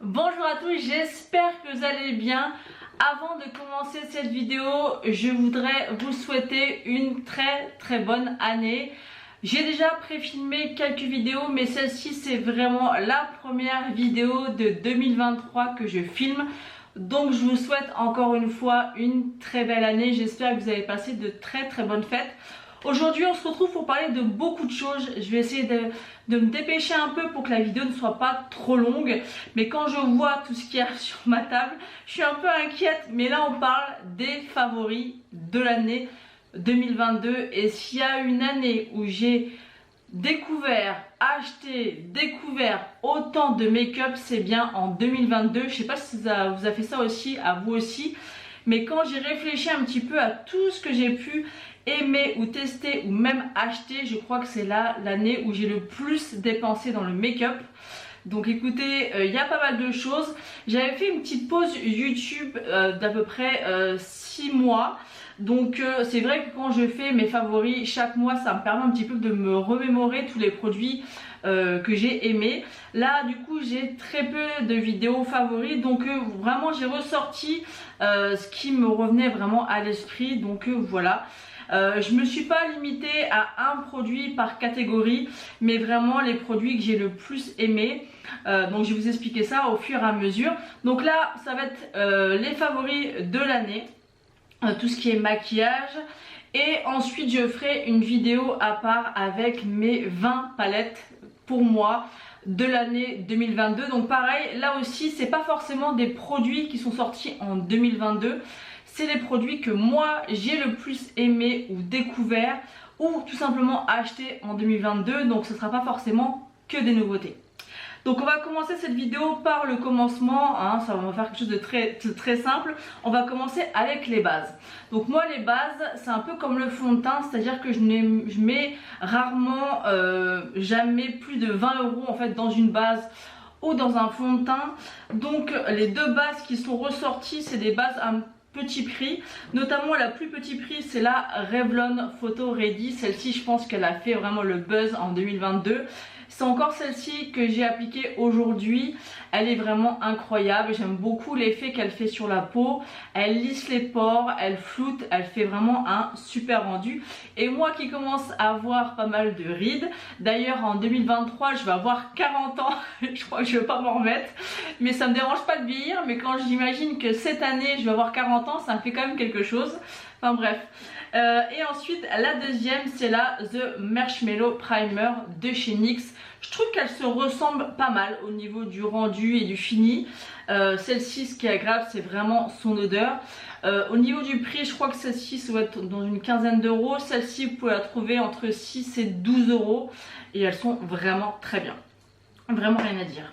Bonjour à tous, j'espère que vous allez bien. Avant de commencer cette vidéo, je voudrais vous souhaiter une très bonne année. J'ai déjà préfilmé quelques vidéos, mais celle-ci c'est vraiment la première vidéo de 2023 que je filme. Donc je vous souhaite encore une fois une très belle année. J'espère que vous avez passé de très bonnes fêtes. Aujourd'hui on se retrouve pour parler de beaucoup de choses. Je vais essayer de me dépêcher un peu pour que la vidéo ne soit pas trop longue. Mais quand je vois tout ce qu'il y a sur ma table, je suis un peu inquiète. Mais là on parle des favoris de l'année 2022. Et s'il y a une année où j'ai découvert, acheté, découvert autant de make-up, c'est bien en 2022. Je sais pas si ça vous a fait ça aussi, à vous aussi. Mais quand j'ai réfléchi un petit peu à tout ce que j'ai pu aimer ou tester ou même acheter, je crois que c'est là l'année où j'ai le plus dépensé dans le make-up. Donc écoutez, il y a pas mal de choses. J'avais fait une petite pause YouTube d'à peu près 6 mois. Donc c'est vrai que quand je fais mes favoris chaque mois, ça me permet un petit peu de me remémorer tous les produits que j'ai aimés. Là du coup j'ai très peu de vidéos favoris, donc vraiment j'ai ressorti ce qui me revenait vraiment à l'esprit. Donc voilà. Je me suis pas limitée à un produit par catégorie, mais vraiment les produits que j'ai le plus aimé. Donc je vais vous expliquer ça au fur et à mesure. Donc là ça va être les favoris de l'année, tout ce qui est maquillage. Et ensuite je ferai une vidéo à part avec mes 20 palettes pour moi de l'année 2022. Donc pareil, là aussi c'est pas forcément des produits qui sont sortis en 2022. C'est les produits que moi j'ai le plus aimé ou découvert ou tout simplement acheté en 2022. Donc ce sera pas forcément que des nouveautés. Donc on va commencer cette vidéo par le commencement, hein, ça va faire quelque chose de très simple. On va commencer avec les bases. Donc moi les bases c'est un peu comme le fond de teint, c'est à dire que je mets rarement, jamais plus de 20 € en fait dans une base ou dans un fond de teint. Donc les deux bases qui sont ressorties c'est des bases à petit prix, notamment la plus petit prix c'est la Revlon Photo Ready. Celle-ci je pense qu'elle a fait vraiment le buzz en 2022. C'est encore celle-ci que j'ai appliquée aujourd'hui. Elle est vraiment incroyable. J'aime beaucoup l'effet qu'elle fait sur la peau. Elle lisse les pores, elle floute, elle fait vraiment un super rendu. Et moi qui commence à avoir pas mal de rides, d'ailleurs en 2023 je vais avoir 40 ans. Je crois que je vais pas m'en remettre. Mais ça me dérange pas de vieillir. Mais quand j'imagine que cette année je vais avoir 40 ans, ça me fait quand même quelque chose. Enfin bref. Et ensuite la deuxième c'est la The Marshmallow Primer de chez NYX. Je trouve qu'elle se ressemble pas mal au niveau du rendu et du fini. Celle-ci ce qui est agréable c'est vraiment son odeur. Au niveau du prix je crois que celle-ci ça doit être dans une quinzaine d'euros. Celle-ci vous pouvez la trouver entre 6 et 12 € et elles sont vraiment très bien. Vraiment rien à dire.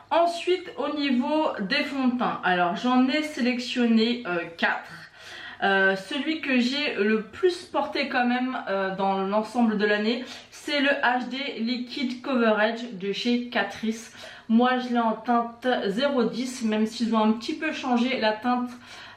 Ensuite au niveau des fonds de teint, alors j'en ai sélectionné 4. Celui que j'ai le plus porté quand même dans l'ensemble de l'année, c'est le HD Liquid Coverage de chez Catrice. Moi je l'ai en teinte 010, même s'ils ont un petit peu changé la teinte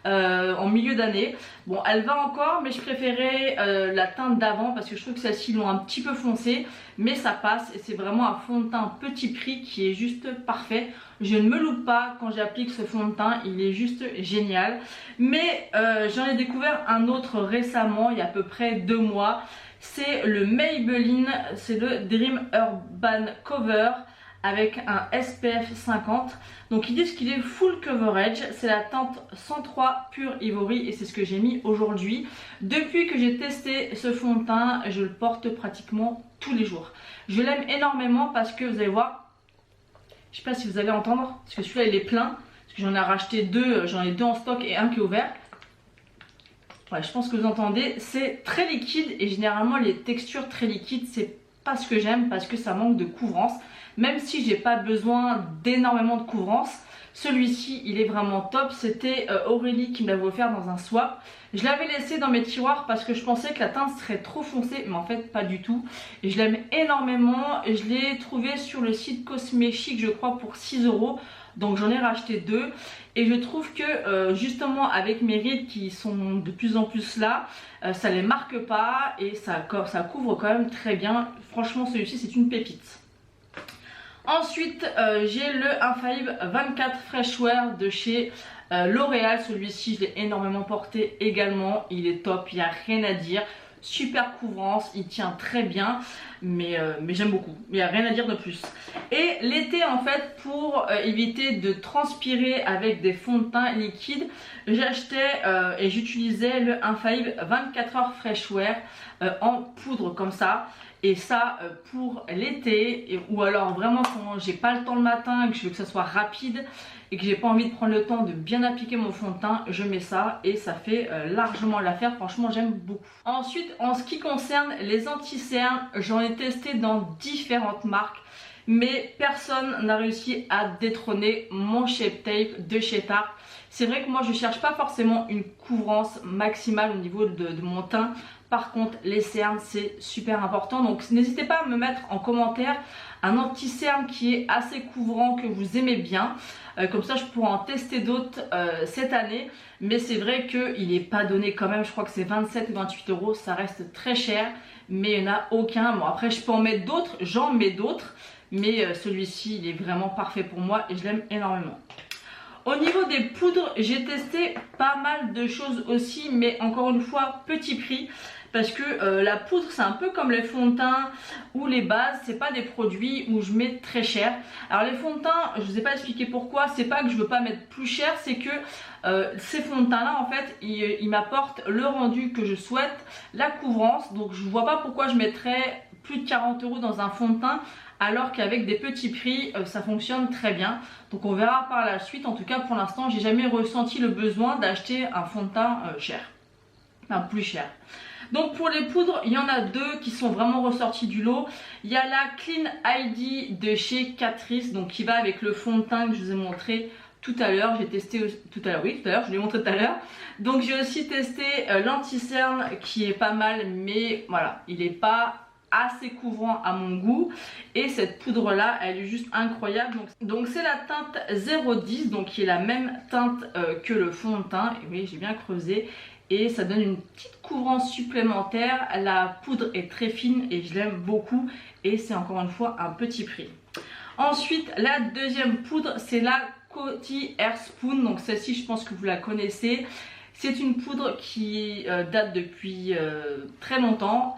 en milieu d'année. Bon elle va encore, mais je préférais la teinte d'avant parce que je trouve que celle-ci l'ont un petit peu foncé, mais ça passe et c'est vraiment un fond de teint petit prix qui est juste parfait. Je ne me loupe pas quand j'applique ce fond de teint, il est juste génial. Mais j'en ai découvert un autre récemment, il y a à peu près 2 mois. C'est le Maybelline, c'est le Dream Urban Cover avec un SPF 50. Donc ils disent qu'il est full coverage. C'est la teinte 103 Pure Ivory et c'est ce que j'ai mis aujourd'hui. Depuis que j'ai testé ce fond de teint, je le porte pratiquement tous les jours. Je l'aime énormément parce que vous allez voir, je sais pas si vous allez entendre, parce que celui-là il est plein, parce que j'en ai racheté 2, j'en ai 2 en stock et un qui est ouvert. Ouais, je pense que vous entendez, c'est très liquide et généralement les textures très liquides c'est pas ce que j'aime parce que ça manque de couvrance. Même si j'ai pas besoin d'énormément de couvrance, celui-ci il est vraiment top. C'était Aurélie qui me l'avait offert dans un swap. Je l'avais laissé dans mes tiroirs parce que je pensais que la teinte serait trop foncée, mais en fait pas du tout. Et je l'aime énormément. Je l'ai trouvé sur le site Cosméchic je crois pour 6 €. donc j'en ai racheté 2 et je trouve que justement avec mes rides qui sont de plus en plus là, ça les marque pas et ça couvre quand même très bien. Franchement celui-ci c'est une pépite. Ensuite j'ai le Infaillible 24 Fresh Wear de chez L'Oréal. Celui-ci je l'ai énormément porté également, il est top, il n'y a rien à dire. Super couvrance, il tient très bien, mais j'aime beaucoup, il n'y a rien à dire de plus. Et l'été en fait, pour éviter de transpirer avec des fonds de teint liquides, j'achetais et j'utilisais le Infaillible 24 heures Fresh Wear en poudre comme ça. Et ça pour l'été, ou alors vraiment quand j'ai pas le temps le matin, que je veux que ça soit rapide et que j'ai pas envie de prendre le temps de bien appliquer mon fond de teint, je mets ça et ça fait largement l'affaire. Franchement j'aime beaucoup. Ensuite en ce qui concerne les anti-cernes, j'en ai testé dans différentes marques, mais personne n'a réussi à détrôner mon Shape Tape de chez Tarte. C'est vrai que moi je cherche pas forcément une couvrance maximale au niveau de mon teint. Par contre les cernes c'est super important, donc n'hésitez pas à me mettre en commentaire un anti-cerne qui est assez couvrant, que vous aimez bien, comme ça je pourrais en tester d'autres cette année. Mais c'est vrai qu'il n'est pas donné quand même, je crois que c'est 27 ou 28 euros, ça reste très cher, mais il n'y en a aucun. Bon après je peux en mettre d'autres, j'en mets d'autres, mais celui-ci il est vraiment parfait pour moi et je l'aime énormément. Au niveau des poudres, j'ai testé pas mal de choses aussi, mais encore une fois petit prix, parce que la poudre c'est un peu comme les fonds de teint ou les bases, c'est pas des produits où je mets très cher. Alors les fonds de teint, je vous ai pas expliqué pourquoi, c'est pas que je veux pas mettre plus cher, c'est que ces fonds de teint là en fait ils m'apportent le rendu que je souhaite, la couvrance, donc je vois pas pourquoi je mettrais plus de 40 euros dans un fond de teint alors qu'avec des petits prix ça fonctionne très bien. Donc on verra par la suite. En tout cas pour l'instant j'ai jamais ressenti le besoin d'acheter un fond de teint cher, enfin plus cher. Donc pour les poudres il y en a 2 qui sont vraiment ressorties du lot. Il y a la Clean ID de chez Catrice, donc qui va avec le fond de teint que je vous ai montré tout à l'heure. J'ai testé tout à l'heure, oui tout à l'heure, je l'ai montré tout à l'heure. Donc j'ai aussi testé l'anti-cerne qui est pas mal, mais voilà, il n'est pas assez couvrant à mon goût. Et cette poudre là elle est juste incroyable. Donc c'est la teinte 010, donc qui est la même teinte que le fond de teint. Et oui j'ai bien creusé et ça donne une petite couvrance supplémentaire. La poudre est très fine et je l'aime beaucoup et c'est encore une fois un petit prix. Ensuite la deuxième poudre c'est la Coty Air Spoon, donc celle-ci je pense que vous la connaissez. C'est une poudre qui date depuis très longtemps.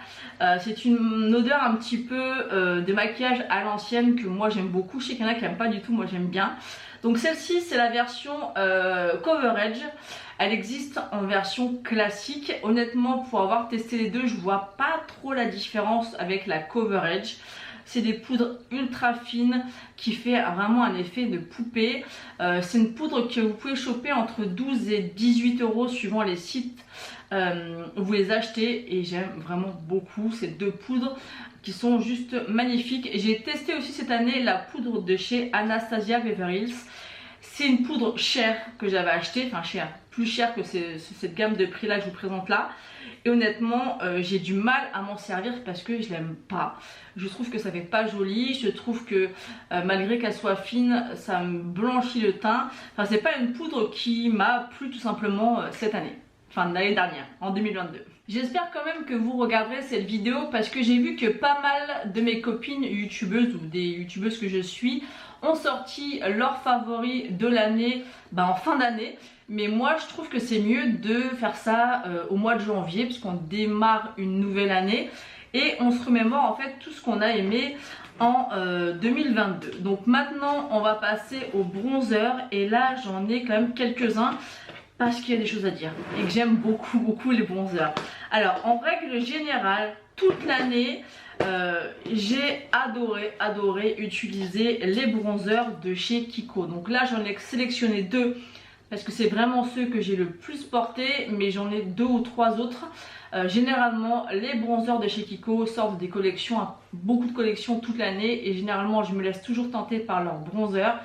C'est une odeur un petit peu de maquillage à l'ancienne que moi j'aime beaucoup. Je sais qu'il y en a qui n'aiment pas du tout, moi j'aime bien. Donc celle-ci c'est la version Coverage. Elle existe en version classique. Honnêtement pour avoir testé les deux je vois pas trop la différence avec la Coverage. C'est des poudres ultra fines qui fait vraiment un effet de poupée. C'est une poudre que vous pouvez choper entre 12 et 18 euros suivant les sites où vous les achetez. Et j'aime vraiment beaucoup ces deux poudres qui sont juste magnifiques. J'ai testé aussi cette année la poudre de chez Anastasia Beverly Hills. C'est une poudre chère que j'avais achetée, enfin chère, plus chère que cette gamme de prix là que je vous présente là. Et honnêtement j'ai du mal à m'en servir parce que je l'aime pas. Je trouve que ça fait pas joli, je trouve que malgré qu'elle soit fine ça me blanchit le teint. Enfin c'est pas une poudre qui m'a plu tout simplement cette année, enfin l'année dernière, en 2022. J'espère quand même que vous regarderez cette vidéo parce que j'ai vu que pas mal de mes copines youtubeuses ou des youtubeuses que je suis ont sorti leurs favoris de l'année en fin d'année. Mais moi je trouve que c'est mieux de faire ça au mois de janvier puisqu'on démarre une nouvelle année et on se remémore en fait tout ce qu'on a aimé en 2022. Donc maintenant on va passer au bronzer et là j'en ai quand même quelques-uns parce qu'il y a des choses à dire et que j'aime beaucoup les bronzers. Alors en règle générale toute l'année j'ai adoré utiliser les bronzers de chez Kiko. Donc là j'en ai sélectionné 2 parce que c'est vraiment ceux que j'ai le plus porté, mais j'en ai 2 ou 3 autres. Généralement les bronzers de chez Kiko sortent des collections, beaucoup de collections toute l'année et généralement je me laisse toujours tenter par leurs bronzers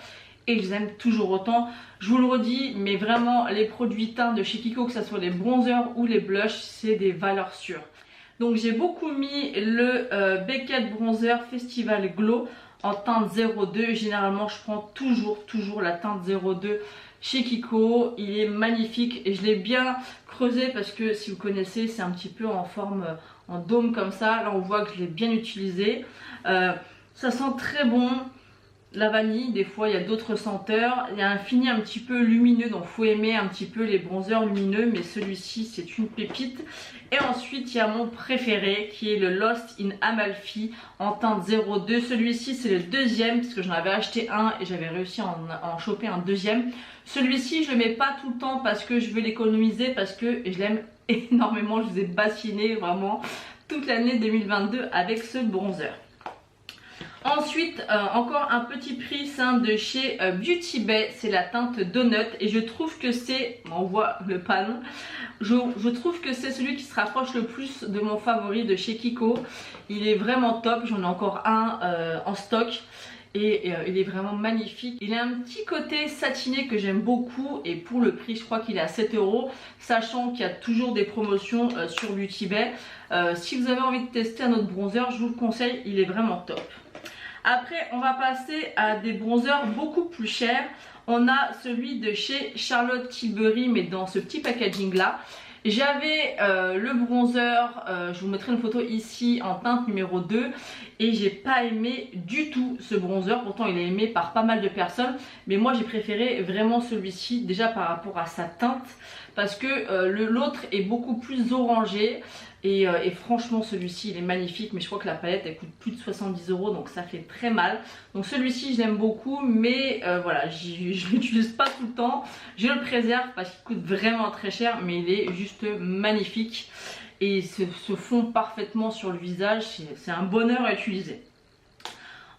et je les aime toujours autant. Je vous le redis, mais vraiment les produits teints de chez Kiko, que ce soit les bronzers ou les blushs, c'est des valeurs sûres. Donc j'ai beaucoup mis le Beckett Bronzer Festival Glow en teinte 02. Généralement je prends toujours la teinte 02 chez Kiko. Il est magnifique et je l'ai bien creusé parce que si vous connaissez, c'est un petit peu en forme en dôme comme ça. Là on voit que je l'ai bien utilisé. Ça sent très bon. La vanille, des fois il y a d'autres senteurs. Il y a un fini un petit peu lumineux, donc faut aimer un petit peu les bronzers lumineux, mais celui-ci c'est une pépite. Et ensuite il y a mon préféré qui est le Lost in Amalfi en teinte 02. Celui-ci c'est le deuxième parce que j'en avais acheté un et j'avais réussi à en choper un deuxième. Celui-ci je le mets pas tout le temps parce que je veux l'économiser, parce que je l'aime énormément. Je vous ai bassiné vraiment toute l'année 2022 avec ce bronzer. Ensuite, encore un petit prix de chez Beauty Bay, c'est la teinte Donut et je trouve que c'est, on voit le pan, je trouve que c'est celui qui se rapproche le plus de mon favori de chez Kiko. Il est vraiment top, j'en ai encore un en stock et il est vraiment magnifique. Il a un petit côté satiné que j'aime beaucoup et pour le prix je crois qu'il est à 7 €, sachant qu'il y a toujours des promotions sur Beauty Bay. Si vous avez envie de tester un autre bronzer, je vous le conseille, il est vraiment top. Après on va passer à des bronzers beaucoup plus chers. On a celui de chez Charlotte Tilbury mais dans ce petit packaging là. J'avais le bronzer, je vous mettrai une photo ici en teinte numéro 2 et j'ai pas aimé du tout ce bronzer, pourtant il est aimé par pas mal de personnes, mais moi j'ai préféré vraiment celui-ci déjà par rapport à sa teinte parce que l'autre est beaucoup plus orangé. Et franchement celui-ci il est magnifique, mais je crois que la palette elle coûte plus de 70 € donc ça fait très mal. Donc celui-ci je l'aime beaucoup, mais voilà, je l'utilise pas tout le temps. Je le préserve parce qu'il coûte vraiment très cher, mais il est juste magnifique et se fond parfaitement sur le visage, c'est un bonheur à utiliser.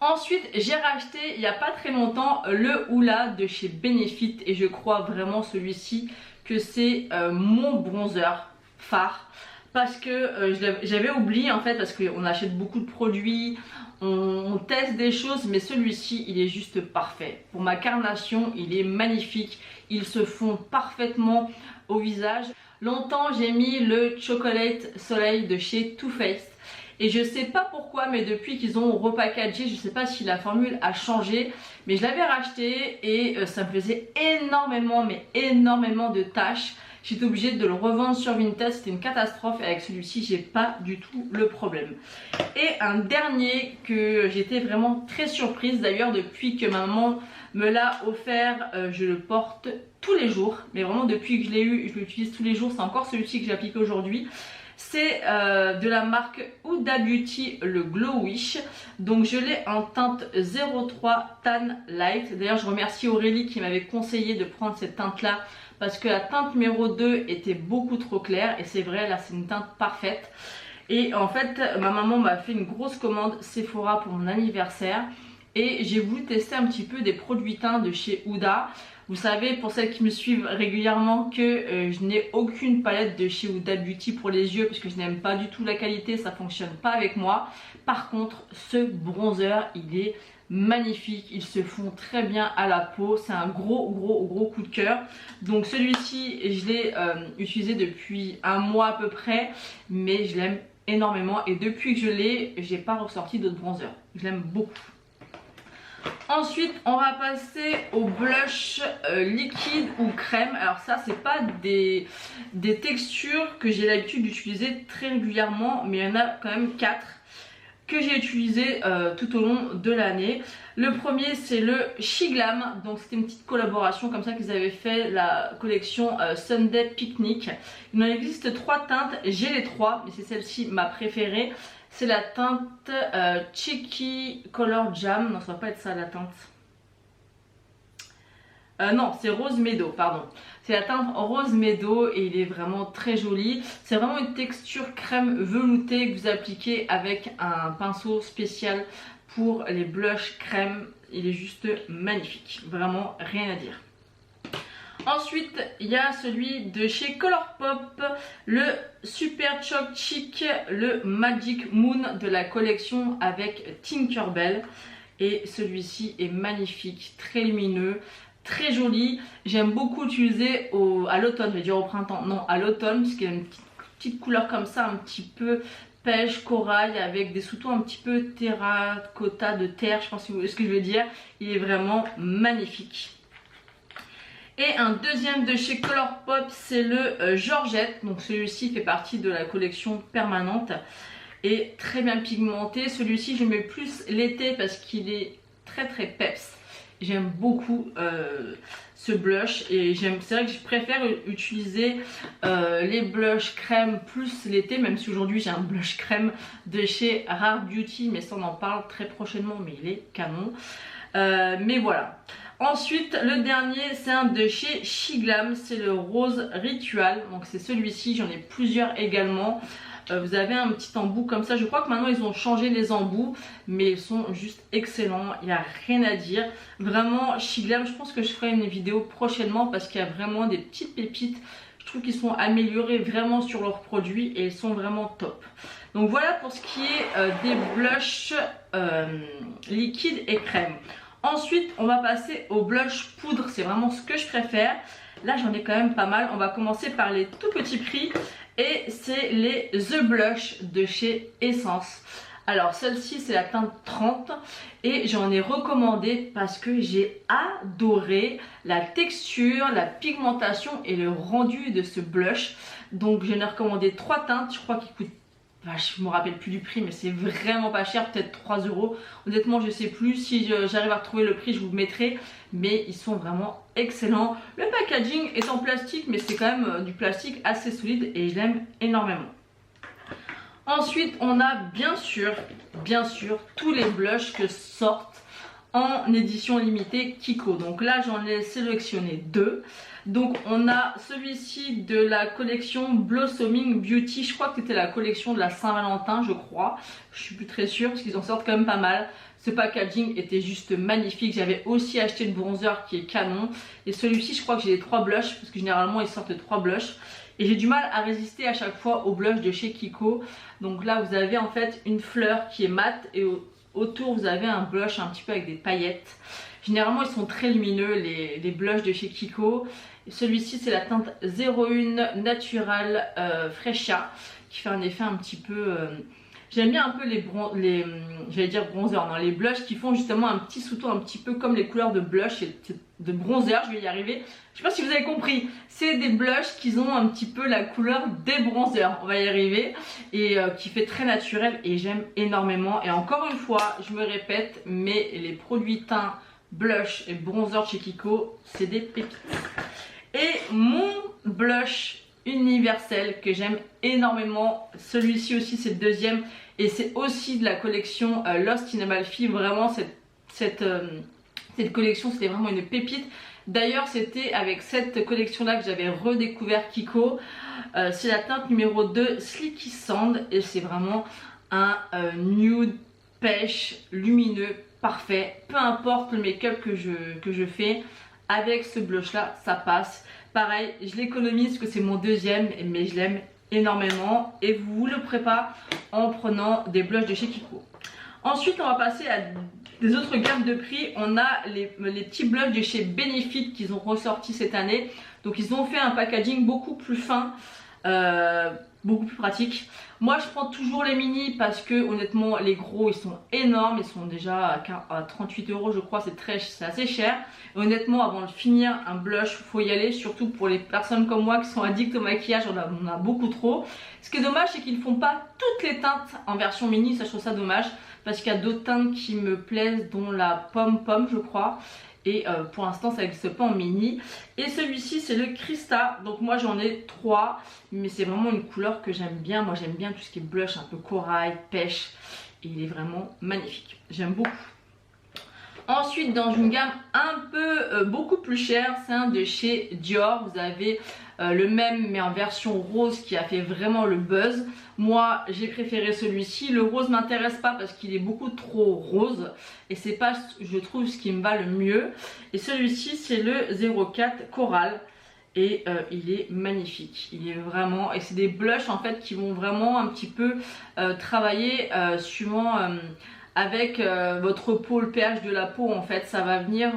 Ensuite j'ai racheté il n'y a pas très longtemps le Hoola de chez Benefit et je crois vraiment celui-ci que c'est mon bronzer phare. Parce que j'avais oublié en fait, parce qu'on achète beaucoup de produits, on teste des choses, mais celui-ci il est juste parfait. Pour ma carnation il est magnifique, il se fond parfaitement au visage. Longtemps j'ai mis le Chocolate Soleil de chez Too Faced. Et je sais pas pourquoi, mais depuis qu'ils ont repackagé, je sais pas si la formule a changé, mais je l'avais racheté et ça me faisait énormément, mais énormément de taches. J'étais obligée de le revendre sur Vinted, c'était une catastrophe et avec celui-ci j'ai pas du tout le problème. Et un dernier que j'étais vraiment très surprise d'ailleurs depuis que maman me l'a offert, je le porte tous les jours. Mais vraiment depuis que je l'ai eu, je l'utilise tous les jours, c'est encore celui-ci que j'ai appliqué aujourd'hui. C'est de la marque Huda Beauty, le Glow Wish. Donc je l'ai en teinte 03 Tan Light. D'ailleurs je remercie Aurélie qui m'avait conseillé de prendre cette teinte là parce que la teinte numéro 2 était beaucoup trop claire. Et c'est vrai, là c'est une teinte parfaite. Et en fait ma maman m'a fait une grosse commande Sephora pour mon anniversaire. Et j'ai voulu tester un petit peu des produits teints de chez Huda. Vous savez, pour celles qui me suivent régulièrement, que je n'ai aucune palette de chez Huda Beauty pour les yeux parce que je n'aime pas du tout la qualité, ça fonctionne pas avec moi. Par contre, ce bronzer, il est magnifique, il se fond très bien à la peau, c'est un gros coup de cœur. Donc celui-ci, je l'ai utilisé depuis un mois à peu près, mais je l'aime énormément et depuis que je l'ai, j'ai pas ressorti d'autres bronzers. Je l'aime beaucoup. Ensuite on va passer au blush liquide ou crème. Alors ça c'est pas des textures que j'ai l'habitude d'utiliser très régulièrement, mais il y en a quand même 4 que j'ai utilisé tout au long de l'année. Le premier c'est le Shiglam, donc c'était une petite collaboration comme ça qu'ils avaient fait, la collection Sunday Picnic. Il en existe 3 teintes, j'ai les 3 mais c'est celle-ci ma préférée. C'est la teinte Cheeky Color Jam. Non, ça va pas être ça la teinte. Non, c'est Rose Meadow, pardon. C'est la teinte Rose Meadow et il est vraiment très joli. C'est vraiment une texture crème veloutée que vous appliquez avec un pinceau spécial pour les blushs crème. Il est juste magnifique. Vraiment rien à dire. Ensuite il y a celui de chez Colourpop, le Super Choc Chic, le Magic Moon de la collection avec Tinkerbell. Et celui-ci est magnifique, très lumineux, très joli. J'aime beaucoup l'utiliser à l'automne, je vais dire au printemps, non à l'automne, parce qu'il y a une petite couleur comme ça, un petit peu pêche, corail avec des sous-tons un petit peu terracotta de terre, je pense que vous voyez ce que je veux dire. Il est vraiment magnifique. Et un deuxième de chez Colourpop, c'est le Georgette. Donc celui-ci fait partie de la collection permanente et très bien pigmenté. Celui-ci je mets plus l'été parce qu'il est très peps. J'aime beaucoup ce blush et c'est vrai que je préfère utiliser les blushs crème plus l'été, même si aujourd'hui j'ai un blush crème de chez Rare Beauty, mais ça on en parle très prochainement, mais il est canon. Mais voilà. Ensuite le dernier c'est un de chez Shiglam, c'est le Rose Ritual, donc c'est celui-ci, j'en ai plusieurs également. Vous avez un petit embout comme ça, je crois que maintenant ils ont changé les embouts, mais ils sont juste excellents, il n'y a rien à dire. Vraiment Shiglam, je pense que je ferai une vidéo prochainement parce qu'il y a vraiment des petites pépites. Je trouve qu'ils sont améliorés vraiment sur leurs produits et ils sont vraiment top. Donc voilà pour ce qui est des blushs liquides et crème. Ensuite on va passer au blush poudre, c'est vraiment ce que je préfère. Là j'en ai quand même pas mal, on va commencer par les tout petits prix. Et c'est les The Blush de chez Essence. Alors celle-ci c'est la teinte 30 et j'en ai recommandé parce que j'ai adoré la texture, la pigmentation et le rendu de ce blush. Donc j'en ai recommandé 3 teintes, je crois qu'ils coûtent, je me rappelle plus du prix mais c'est vraiment pas cher, peut-être 3 €. Honnêtement je sais plus, si j'arrive à retrouver le prix je vous le mettrai, mais ils sont vraiment excellents. Le packaging est en plastique mais c'est quand même du plastique assez solide et je l'aime énormément. Ensuite on a bien sûr tous les blushs que sortent en édition limitée Kiko. Donc là j'en ai sélectionné 2. Donc on a celui-ci de la collection Blossoming Beauty. Je crois que c'était la collection de la Saint-Valentin, je crois. Je suis plus très sûre parce qu'ils en sortent quand même pas mal. Ce packaging était juste magnifique. J'avais aussi acheté le bronzer qui est canon. Et celui-ci je crois que j'ai les 3 blushs parce que généralement ils sortent 3 blushs. Et j'ai du mal à résister à chaque fois aux blushs de chez Kiko. Donc là vous avez en fait une fleur qui est mate et autour vous avez un blush un petit peu avec des paillettes. Généralement ils sont très lumineux les blushs de chez Kiko. Celui-ci c'est la teinte 01 Natural Frescia qui fait un effet un petit peu... J'aime bien un peu j'allais dire bronzer, non, les blushs qui font justement un petit sous-ton un petit peu comme les couleurs de blush et de bronzer, je vais y arriver. Je sais pas si vous avez compris, c'est des blushs qui ont un petit peu la couleur des bronzers, on va y arriver. Et qui fait très naturel et j'aime énormément. Et encore une fois, je me répète, mais les produits teints, blush et bronzer chez Kiko, c'est des pépites. Et mon blush universel que j'aime énormément, celui-ci aussi c'est le deuxième et c'est aussi de la collection Lost in Amalfi. Vraiment cette collection c'était vraiment une pépite. D'ailleurs c'était avec cette collection là que j'avais redécouvert Kiko. C'est la teinte numéro 2 Sleeky Sand et c'est vraiment un nude pêche lumineux parfait. Peu importe le make-up que je fais, avec ce blush là ça passe. Pareil, je l'économise parce que c'est mon deuxième, mais je l'aime énormément. Et vous le préparez en prenant des blushs de chez Kiko. Ensuite, on va passer à des autres gammes de prix. On a les petits blushs de chez Benefit qu'ils ont ressorti cette année. Donc ils ont fait un packaging beaucoup plus fin, beaucoup plus pratique. Moi je prends toujours les mini parce que honnêtement les gros ils sont énormes, ils sont déjà à 38 € je crois, c'est assez cher. Et honnêtement avant de finir un blush faut y aller, surtout pour les personnes comme moi qui sont addictes au maquillage, on a beaucoup trop. Ce qui est dommage c'est qu'ils ne font pas toutes les teintes en version mini, ça je trouve ça dommage parce qu'il y a d'autres teintes qui me plaisent dont la pomme je crois. Et pour l'instant ça n'existe pas en mini. Et celui-ci c'est le Krista. Donc moi j'en ai 3. Mais c'est vraiment une couleur que j'aime bien. Moi j'aime bien tout ce qui est blush un peu corail, pêche. Et il est vraiment magnifique. J'aime beaucoup. Ensuite dans une gamme un peu beaucoup plus chère, c'est un de chez Dior. Vous avez le même mais en version rose qui a fait vraiment le buzz. Moi j'ai préféré celui-ci. Le rose m'intéresse pas parce qu'il est beaucoup trop rose et c'est pas je trouve ce qui me va le mieux. Et celui-ci c'est le 04 Coral et il est magnifique. Il est vraiment, et c'est des blushs en fait qui vont vraiment un petit peu travailler suivant avec votre peau, le pH de la peau en fait, ça va venir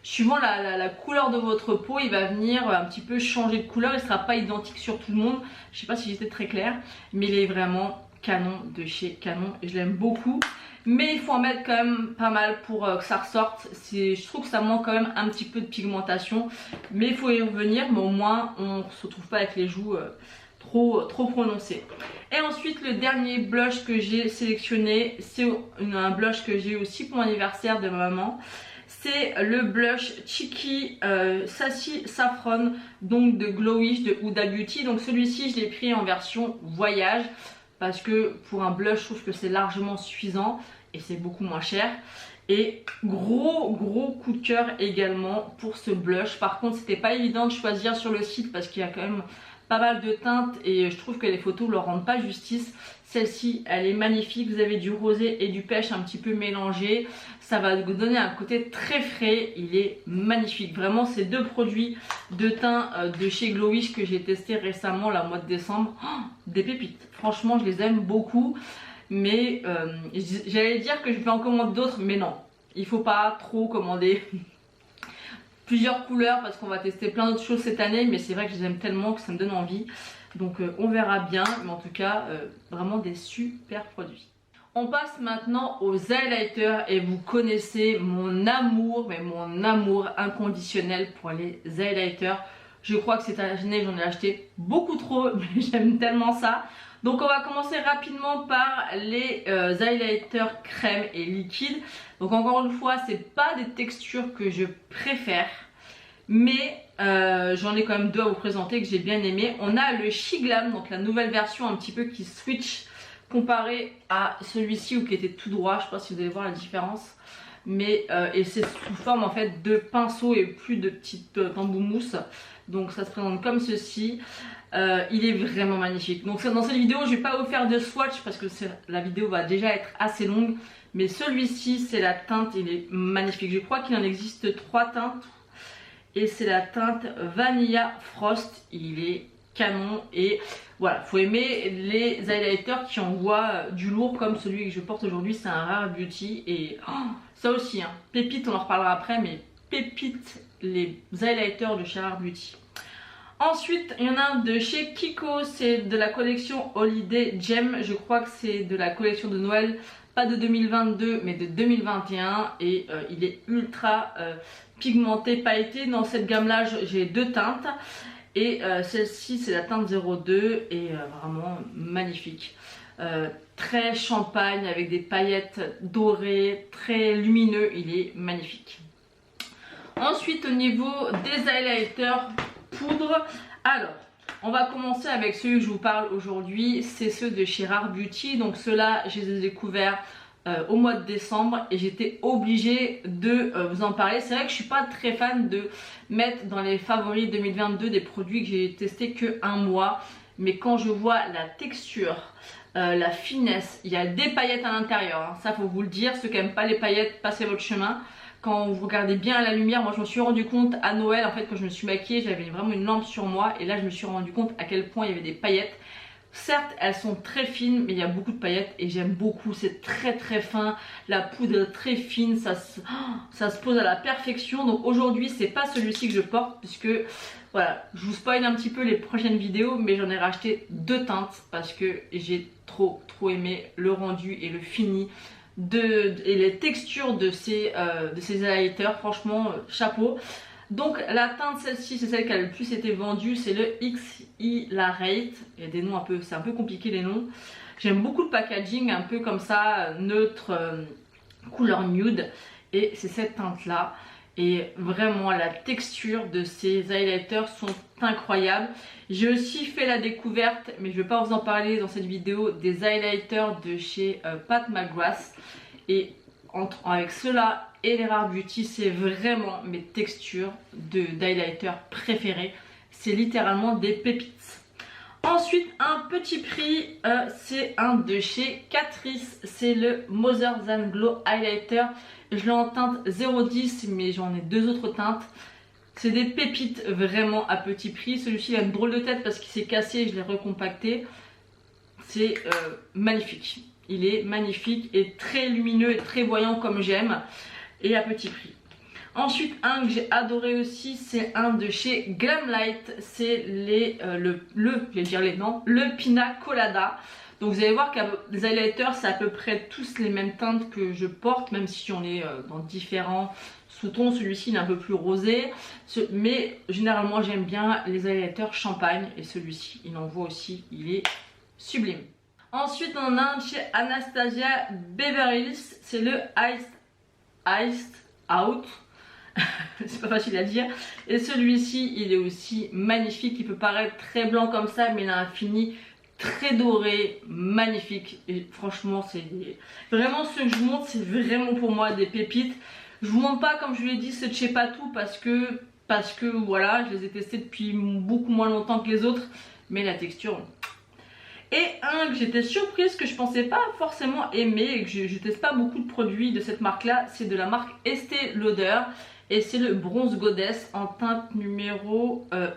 suivant la couleur de votre peau, il va venir un petit peu changer de couleur, il sera pas identique sur tout le monde. Je sais pas si j'étais très claire, mais il est vraiment canon de chez Canon. Je l'aime beaucoup. Mais il faut en mettre quand même pas mal pour que ça ressorte. Je trouve que ça manque quand même un petit peu de pigmentation. Mais il faut y revenir. Mais au moins on ne se retrouve pas avec les joues trop prononcées. Et ensuite le dernier blush que j'ai sélectionné, c'est un blush que j'ai aussi pour l'anniversaire de ma maman. C'est le blush Cheeky Sassy Saffron, donc de Glowish de Huda Beauty. Donc celui-ci je l'ai pris en version voyage parce que pour un blush je trouve que c'est largement suffisant et c'est beaucoup moins cher. Et gros coup de cœur également pour ce blush. Par contre c'était pas évident de choisir sur le site parce qu'il y a quand même pas mal de teintes et je trouve que les photos ne leur rendent pas justice. Celle-ci elle est magnifique, vous avez du rosé et du pêche un petit peu mélangé, ça va vous donner un côté très frais, il est magnifique. Vraiment ces deux produits de teint de chez Glowish que j'ai testé récemment là, au mois de décembre, des pépites, franchement je les aime beaucoup. Mais j'allais dire que je vais en commander d'autres, mais non, il faut pas trop commander plusieurs couleurs parce qu'on va tester plein d'autres choses cette année. Mais c'est vrai que je les aime tellement que ça me donne envie. Donc on verra bien, mais en tout cas vraiment des super produits. On passe maintenant aux highlighters et vous connaissez mon amour, mais mon amour inconditionnel pour les highlighters. Je crois que cette année j'en ai acheté beaucoup trop, mais j'aime tellement ça. Donc on va commencer rapidement par les highlighters crème et liquide. Donc encore une fois c'est pas des textures que je préfère, mais j'en ai quand même deux à vous présenter que j'ai bien aimé. On a le Shiglam, donc la nouvelle version un petit peu qui switch comparé à celui-ci ou qui était tout droit. Je sais pas si vous allez voir la différence, mais et c'est sous forme en fait de pinceau et plus de petites tambours mousse. Donc ça se présente comme ceci. Il est vraiment magnifique. Donc dans cette vidéo je vais pas vous faire de swatch parce que la vidéo va déjà être assez longue. Mais celui-ci c'est la teinte, il est magnifique. Je crois qu'il en existe 3 teintes. Et c'est la teinte Vanilla Frost. Il est canon. Et voilà, faut aimer les highlighters qui envoient du lourd comme celui que je porte aujourd'hui. C'est un Rare Beauty. Et ça aussi, hein, pépite, on en reparlera après. Mais pépite les highlighters de chez Rare Beauty. Ensuite, il y en a un de chez Kiko, c'est de la collection Holiday Gem. Je crois que c'est de la collection de Noël, pas de 2022 mais de 2021. Et il est ultra pigmenté, pailleté. Dans cette gamme là j'ai deux teintes. Et celle-ci c'est la teinte 02 et vraiment magnifique. Très champagne avec des paillettes dorées, très lumineux, il est magnifique. Ensuite au niveau des highlighters poudre, alors on va commencer avec ceux que je vous parle aujourd'hui, c'est ceux de chez Rare Beauty. Donc ceux-là je les ai découverts au mois de décembre et j'étais obligée de vous en parler. C'est vrai que je suis pas très fan de mettre dans les favoris 2022 des produits que j'ai testé que un mois, mais quand je vois la texture, la finesse, il y a des paillettes à l'intérieur, hein. Ça faut vous le dire, ceux qui n'aiment pas les paillettes, passez votre chemin. Quand vous regardez bien à la lumière, moi je me suis rendu compte à Noël en fait quand je me suis maquillée, j'avais vraiment une lampe sur moi et là je me suis rendu compte à quel point il y avait des paillettes. Certes elles sont très fines mais il y a beaucoup de paillettes et j'aime beaucoup, c'est très fin, la poudre est très fine, ça se pose à la perfection. Donc aujourd'hui c'est pas celui-ci que je porte puisque voilà, je vous spoil un petit peu les prochaines vidéos, mais j'en ai racheté deux teintes parce que j'ai trop aimé le rendu et le fini. Et les textures de ces highlighters, franchement chapeau. Donc la teinte, celle-ci c'est celle qui a le plus été vendue, c'est le XI Larate. Il y a des noms un peu, c'est un peu compliqué les noms. J'aime beaucoup le packaging un peu comme ça, neutre, couleur nude. Et c'est cette teinte là. Et vraiment la texture de ces highlighters sont incroyables. J'ai aussi fait la découverte, mais je ne vais pas vous en parler dans cette vidéo, des highlighters de chez Pat McGrath. Et avec ceux-là et les Rare Beauty, c'est vraiment mes textures d'highlighters préférées. C'est littéralement des pépites. Ensuite, un petit prix, c'est un de chez Catrice. C'est le Mother Than Glow Highlighter. Je l'ai en teinte 010, mais j'en ai deux autres teintes. C'est des pépites vraiment à petit prix. Celui-ci il a une drôle de tête parce qu'il s'est cassé et je l'ai recompacté. C'est magnifique. Il est magnifique et très lumineux et très voyant comme j'aime. Et à petit prix. Ensuite, un que j'ai adoré aussi, c'est un de chez Glamlight. C'est le Pina Colada. Donc vous allez voir que les highlighters c'est à peu près tous les mêmes teintes que je porte, même si on est dans différents sous-tons. Celui-ci il est un peu plus rosé, mais généralement j'aime bien les highlighters champagne et celui-ci il en voit aussi, il est sublime. Ensuite on en a un chez Anastasia Beverly Hills, c'est le Iced Out. C'est pas facile à dire. Et celui-ci il est aussi magnifique, il peut paraître très blanc comme ça mais il a un fini très doré, magnifique. Et franchement c'est vraiment ce que je vous montre, c'est vraiment pour moi des pépites. Je vous montre pas comme je vous l'ai dit c'est de chez Patou parce que voilà, je les ai testés depuis beaucoup moins longtemps que les autres, mais la texture. Et un que j'étais surprise, que je pensais pas forcément aimer et que je teste pas beaucoup de produits de cette marque là, c'est de la marque Estée Lauder et c'est le Bronze Goddess en teinte numéro 1.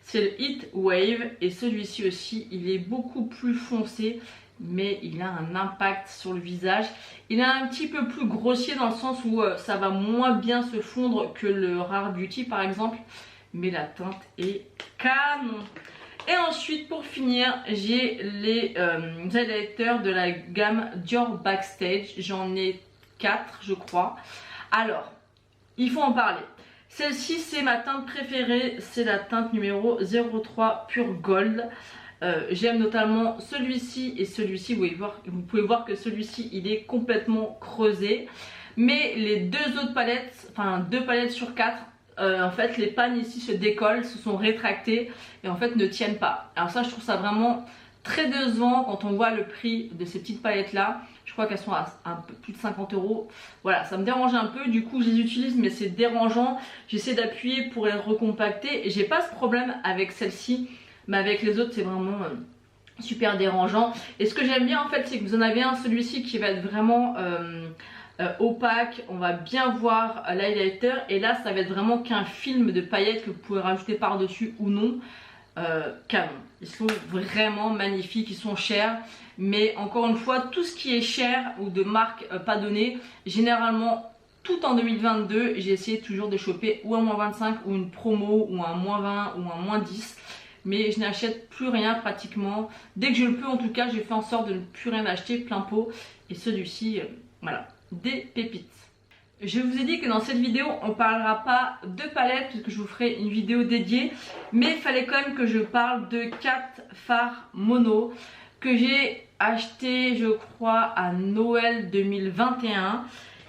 C'est le Heat Wave et celui-ci aussi il est beaucoup plus foncé mais il a un impact sur le visage. Il est un petit peu plus grossier dans le sens où ça va moins bien se fondre que le Rare Beauty par exemple, mais la teinte est canon. Et ensuite pour finir j'ai les highlighters de la gamme Dior Backstage, j'en ai 4 je crois. Alors il faut en parler. Celle-ci c'est ma teinte préférée, c'est la teinte numéro 03 Pure Gold. J'aime notamment celui-ci et celui-ci, vous pouvez voir que celui-ci il est complètement creusé. Mais les deux autres palettes, enfin 2 palettes sur 4, en fait les pannes ici se décollent, se sont rétractées et en fait ne tiennent pas. Alors ça je trouve ça vraiment très décevant quand on voit le prix de ces petites palettes là. Je crois qu'elles sont à un peu plus de 50 €. Voilà, ça me dérange un peu, du coup je les utilise mais c'est dérangeant. J'essaie d'appuyer pour les recompacter et j'ai pas ce problème avec celle-ci. Mais avec les autres c'est vraiment super dérangeant. Et ce que j'aime bien en fait c'est que vous en avez un, celui-ci qui va être vraiment opaque, on va bien voir l'highlighter. Et là ça va être vraiment qu'un film de paillettes que vous pouvez rajouter par dessus ou non. Canon, ils sont vraiment magnifiques, ils sont chers. Mais encore une fois tout ce qui est cher ou de marque pas donnée, généralement tout en 2022 j'ai essayé toujours de choper ou un moins 25 ou une promo ou un moins 20 ou un moins 10. Mais je n'achète plus rien pratiquement. Dès que je le peux en tout cas, j'ai fait en sorte de ne plus rien acheter plein pot. Et celui-ci, voilà, des pépites. Je vous ai dit que dans cette vidéo, on ne parlera pas de palettes puisque je vous ferai une vidéo dédiée. Mais il fallait quand même que je parle de 4 fards mono que j'ai acheté, je crois, à Noël 2021.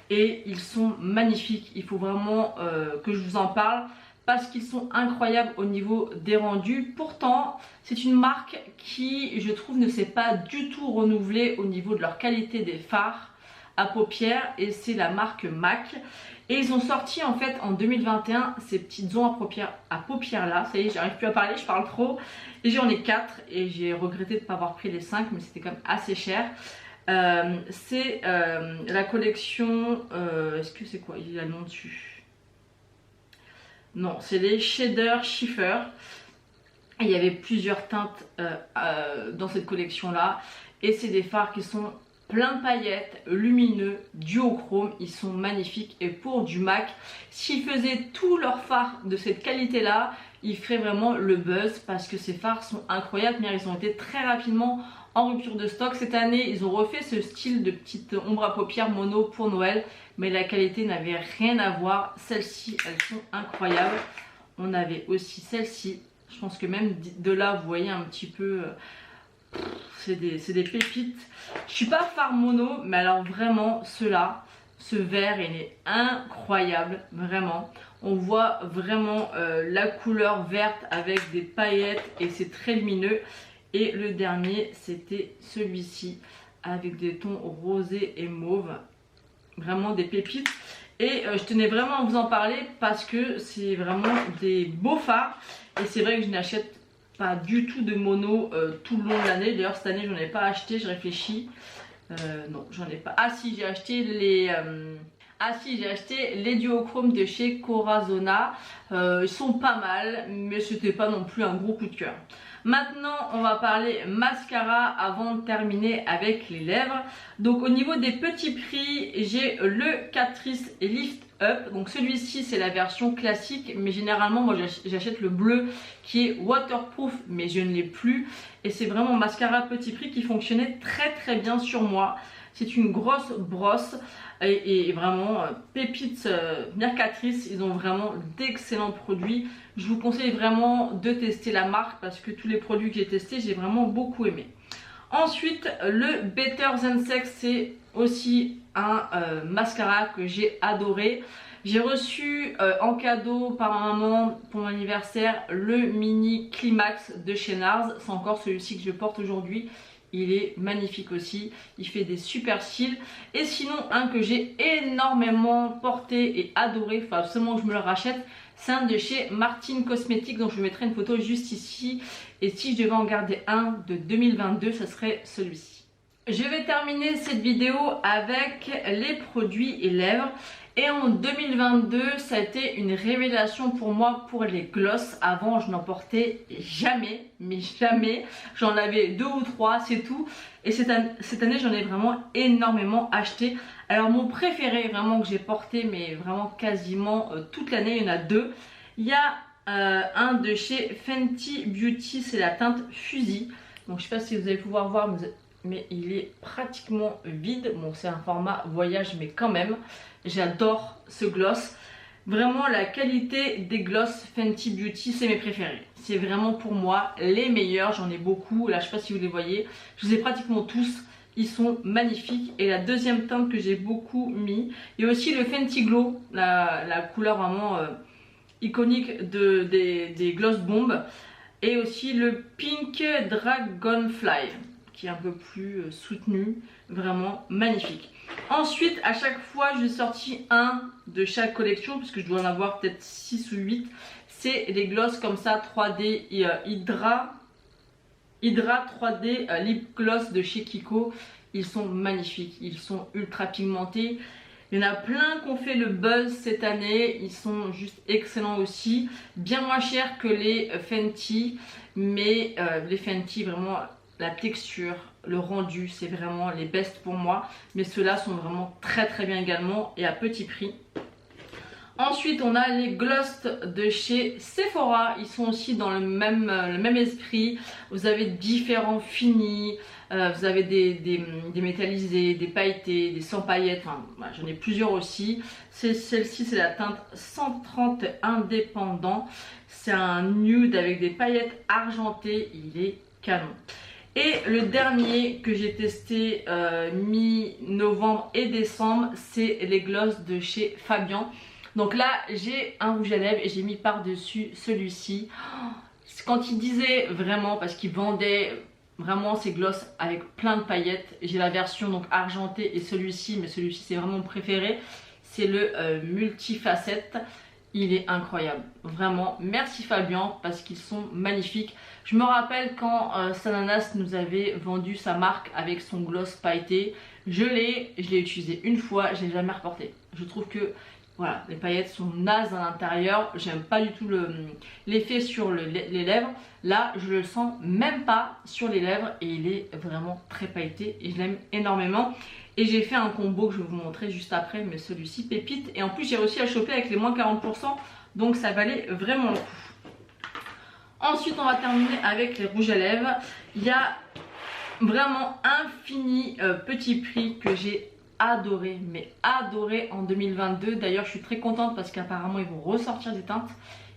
Et ils sont magnifiques. Il faut vraiment que je vous en parle, parce qu'ils sont incroyables au niveau des rendus. Pourtant c'est une marque qui je trouve ne s'est pas du tout renouvelée au niveau de leur qualité des fards à paupières, et c'est la marque MAC. Et ils ont sorti en fait en 2021 ces petites ondes à paupières là. Ça y est, j'arrive plus à parler, je parle trop. Et j'en ai 4 et j'ai regretté de ne pas avoir pris les 5, mais c'était quand même assez cher. C'est la collection, est-ce que c'est quoi, il y a le nom dessus? Non, c'est les Shader Schiffer. Il y avait plusieurs teintes dans cette collection là. Et c'est des fards qui sont plein de paillettes, lumineux, duochrome. Ils sont magnifiques. Et pour du MAC, s'ils faisaient tous leurs fards de cette qualité là, ils feraient vraiment le buzz, parce que ces fards sont incroyables. Mais ils ont été très rapidement en rupture de stock. Cette année ils ont refait ce style de petite ombre à paupières mono pour Noël, mais la qualité n'avait rien à voir. Celles-ci elles sont incroyables. On avait aussi celle-ci, je pense que même de là vous voyez un petit peu, c'est des pépites. Je suis pas fard mono, mais alors vraiment ceux-là, ce vert il est incroyable, vraiment. On voit vraiment la couleur verte avec des paillettes et c'est très lumineux. Et le dernier c'était celui-ci avec des tons rosés et mauve, vraiment des pépites. Et je tenais vraiment à vous en parler parce que c'est vraiment des beaux fards. Et c'est vrai que je n'achète pas du tout de mono tout le long de l'année. D'ailleurs cette année j'en ai pas acheté, je réfléchis. Non j'en ai pas. Ah si, j'ai acheté les duochromes de chez Corazona. Ils sont pas mal, mais c'était pas non plus un gros coup de cœur. Maintenant, on va parler mascara avant de terminer avec les lèvres. Donc au niveau des petits prix, j'ai le Catrice Lift Up. Donc celui-ci, c'est la version classique, mais généralement, moi j'achète le bleu qui est waterproof, mais je ne l'ai plus. Et c'est vraiment mascara petit prix qui fonctionnait très bien sur moi. C'est une grosse brosse et vraiment pépites Catrice, ils ont vraiment d'excellents produits. Je vous conseille vraiment de tester la marque parce que tous les produits que j'ai testés, j'ai vraiment beaucoup aimé. Ensuite, le Better Than Sex, c'est aussi un mascara que j'ai adoré. J'ai reçu en cadeau par ma maman pour mon anniversaire le mini Climax de chez NARS. C'est encore celui-ci que je porte aujourd'hui. Il est magnifique aussi, il fait des super cils. Et sinon, un que j'ai énormément porté et adoré, il faut absolument que je me le rachète, c'est un de chez Martine Cosmetics, donc je vous mettrai une photo juste ici. Et si je devais en garder un de 2022, ce serait celui-ci. Je vais terminer cette vidéo avec les produits et lèvres. Et en 2022, ça a été une révélation pour moi pour les gloss. Avant, je n'en portais jamais, mais jamais. J'en avais 2 ou 3, c'est tout. Et cette année, j'en ai vraiment énormément acheté. Alors mon préféré vraiment que j'ai porté, mais vraiment quasiment toute l'année, il y en a 2. Il y a un de chez Fenty Beauty, c'est la teinte Fusil. Donc je ne sais pas si vous allez pouvoir voir, mais il est pratiquement vide. Bon, c'est un format voyage, mais quand même, j'adore ce gloss. Vraiment, la qualité des gloss Fenty Beauty, c'est mes préférés. C'est vraiment pour moi les meilleurs. J'en ai beaucoup. Là, je ne sais pas si vous les voyez. Je les ai pratiquement tous. Ils sont magnifiques. Et la deuxième teinte que j'ai beaucoup mis, il y a aussi le Fenty Glow, la couleur vraiment iconique des gloss bombes. Et aussi le Pink Dragonfly, qui est un peu plus soutenu, vraiment magnifique. Ensuite, à chaque fois, j'ai sorti un de chaque collection, puisque je dois en avoir peut-être 6 ou 8. C'est les gloss comme ça, 3D Hydra 3D Lip Gloss de chez Kiko. Ils sont magnifiques, ils sont ultra pigmentés. Il y en a plein qui ont fait le buzz cette année, ils sont juste excellents aussi. Bien moins chers que les Fenty, mais les Fenty, vraiment la texture, le rendu, c'est vraiment les best pour moi. Mais ceux-là sont vraiment très bien également et à petit prix. Ensuite, on a les gloss de chez Sephora. Ils sont aussi dans le même esprit. Vous avez différents finis. Vous avez des métallisés, des pailletés, des sans paillettes. Enfin, voilà, j'en ai plusieurs aussi. Celle-ci, c'est la teinte 130 indépendant. C'est un nude avec des paillettes argentées. Il est canon. Et le dernier que j'ai testé mi-novembre et décembre, c'est les gloss de chez Fabian. Donc là, j'ai un rouge à lèvres et j'ai mis par-dessus celui-ci. Quand il disait vraiment, parce qu'il vendait vraiment ces gloss avec plein de paillettes, j'ai la version donc argentée et celui-ci, mais celui-ci c'est vraiment mon préféré. C'est le multifacette. Il est incroyable, vraiment. Merci Fabian parce qu'ils sont magnifiques. Je me rappelle quand Sananas nous avait vendu sa marque avec son gloss pailleté. Je l'ai utilisé une fois, je l'ai jamais reporté. Je trouve que voilà, les paillettes sont nazes à l'intérieur. J'aime pas du tout l'effet sur les lèvres. Là, je le sens même pas sur les lèvres et il est vraiment très pailleté et je l'aime énormément. Et j'ai fait un combo que je vais vous montrer juste après, mais celui-ci pépite. Et en plus, j'ai réussi à choper avec les moins 40%, donc ça valait vraiment le coup. Ensuite, on va terminer avec les rouges à lèvres. Il y a vraiment infini petit prix que j'ai adoré, mais adoré en 2022. D'ailleurs, je suis très contente parce qu'apparemment, ils vont ressortir des teintes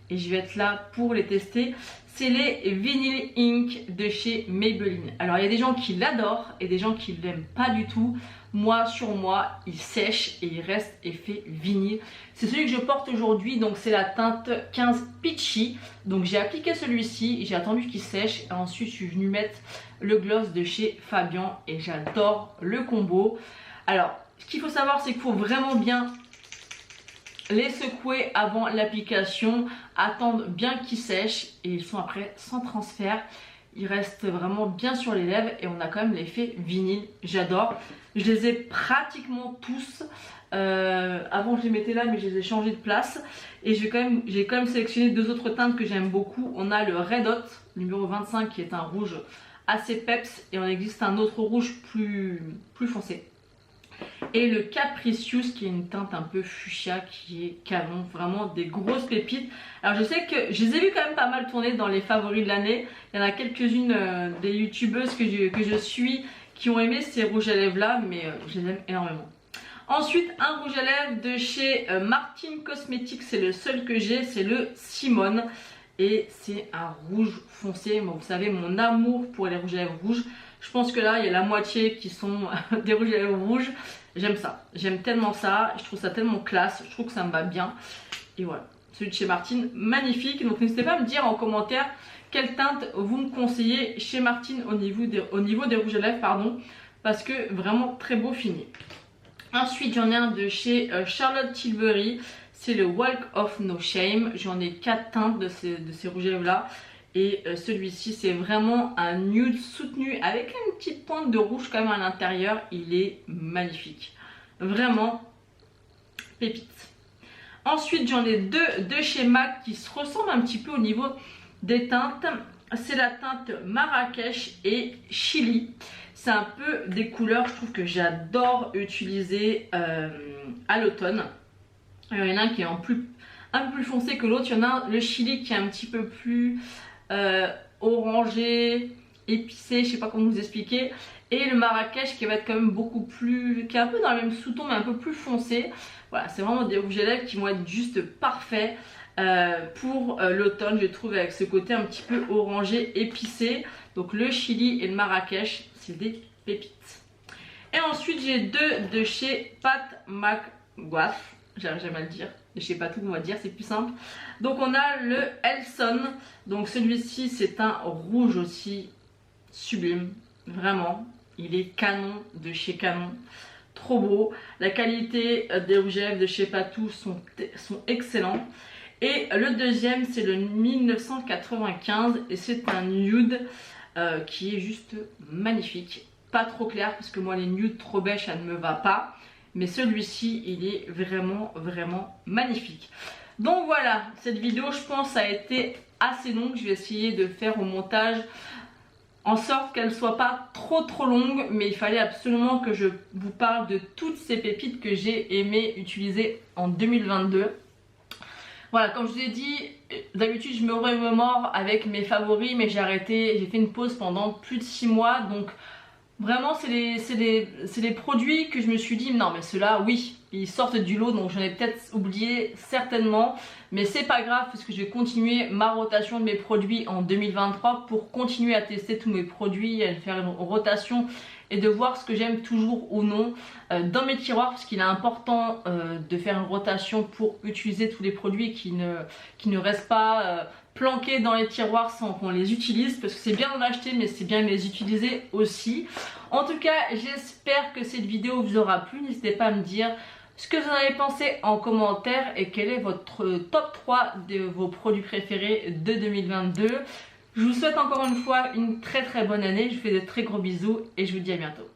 et je vais être là pour les tester. C'est les Vinyl Ink de chez Maybelline. Alors, il y a des gens qui l'adorent et des gens qui ne l'aiment pas du tout. Moi, sur moi, il sèche et il reste effet vinyle. C'est celui que je porte aujourd'hui, donc c'est la teinte 15 Peachy. Donc j'ai appliqué celui-ci, j'ai attendu qu'il sèche et ensuite je suis venue mettre le gloss de chez Fabian et j'adore le combo. Alors, ce qu'il faut savoir, c'est qu'il faut vraiment bien les secouer avant l'application, attendre bien qu'ils sèchent et ils sont après sans transfert. il reste vraiment bien sur les lèvres et on a quand même l'effet vinyle, j'adore. Je les ai pratiquement tous. Avant je les mettais là mais je les ai changés de place. Et j'ai quand même sélectionné deux autres teintes que j'aime beaucoup. On a le Red Hot numéro 25 qui est un rouge assez peps et on existe un autre rouge plus foncé. Et le Capricious qui est une teinte un peu fuchsia qui est canon, vraiment des grosses pépites. Alors je sais que je les ai vu quand même pas mal tourner dans les favoris de l'année. Il y en a quelques-unes des youtubeuses que je suis qui ont aimé ces rouges à lèvres là, mais je les aime énormément. Ensuite un rouge à lèvres de chez Martin Cosmetics, c'est le seul que j'ai, c'est le Simone. Et c'est un rouge foncé, bon, vous savez mon amour pour les rouges à lèvres rouges. Je pense que là il y a la moitié qui sont des rouges à lèvres rouges. J'aime ça, j'aime tellement ça, je trouve ça tellement classe, je trouve que ça me va bien. Et voilà, celui de chez Martin, magnifique. Donc n'hésitez pas à me dire en commentaire quelle teinte vous me conseillez chez Martin au niveau des rouges à lèvres, pardon, parce que vraiment très beau fini. Ensuite j'en ai un de chez Charlotte Tilbury, c'est le Walk of No Shame. J'en ai 4 teintes de ces rouges à lèvres là. Et celui-ci c'est vraiment un nude soutenu avec une petite pointe de rouge quand même à l'intérieur. Il est magnifique, vraiment pépite. Ensuite j'en ai deux de chez MAC qui se ressemblent un petit peu au niveau des teintes. C'est la teinte Marrakech et Chili. C'est un peu des couleurs je trouve que j'adore utiliser à l'automne. Il y en a un qui est un peu plus foncé que l'autre. Il y en a le Chili qui est un petit peu plus orangé, épicé, je sais pas comment vous expliquer. Et le Marrakech qui va être quand même beaucoup plus, qui est un peu dans le même sous-ton mais un peu plus foncé. Voilà, c'est vraiment des rouges à lèvres qui vont être juste parfaits pour l'automne, je trouve, avec ce côté un petit peu orangé, épicé. Donc le Chili et le Marrakech, c'est des pépites. Et ensuite j'ai deux de chez Pat McGrath. J'arrive jamais à le dire, je sais pas tout, on va dire, c'est plus simple. Donc on a le Elson, donc celui-ci c'est un rouge aussi sublime, vraiment, il est canon de chez Canon, trop beau. La qualité des rouges à lèvres de chez Patou sont excellents. Et le deuxième c'est le 1995 et c'est un nude qui est juste magnifique, pas trop clair parce que moi les nudes trop beige ça ne me va pas. Mais celui-ci, il est vraiment magnifique. Donc voilà, cette vidéo, je pense, a été assez longue. Je vais essayer de faire au montage en sorte qu'elle ne soit pas trop longue. Mais il fallait absolument que je vous parle de toutes ces pépites que j'ai aimé utiliser en 2022. Voilà, comme je vous ai dit, d'habitude je me remémore avec mes favoris. Mais j'ai arrêté, j'ai fait une pause pendant plus de 6 mois. Donc vraiment c'est les produits que je me suis dit non mais ceux-là oui ils sortent du lot, donc j'en ai peut-être oublié certainement, mais c'est pas grave parce que je vais continuer ma rotation de mes produits en 2023 pour continuer à tester tous mes produits, à faire une rotation et de voir ce que j'aime toujours ou non dans mes tiroirs, parce qu'il est important de faire une rotation pour utiliser tous les produits qui ne restent pas planqués dans les tiroirs sans qu'on les utilise, parce que c'est bien d'en acheter mais c'est bien de les utiliser aussi. En tout cas j'espère que cette vidéo vous aura plu, n'hésitez pas à me dire ce que vous en avez pensé en commentaire et quel est votre top 3 de vos produits préférés de 2022. Je vous souhaite encore une fois une très bonne année, je vous fais de très gros bisous et je vous dis à bientôt.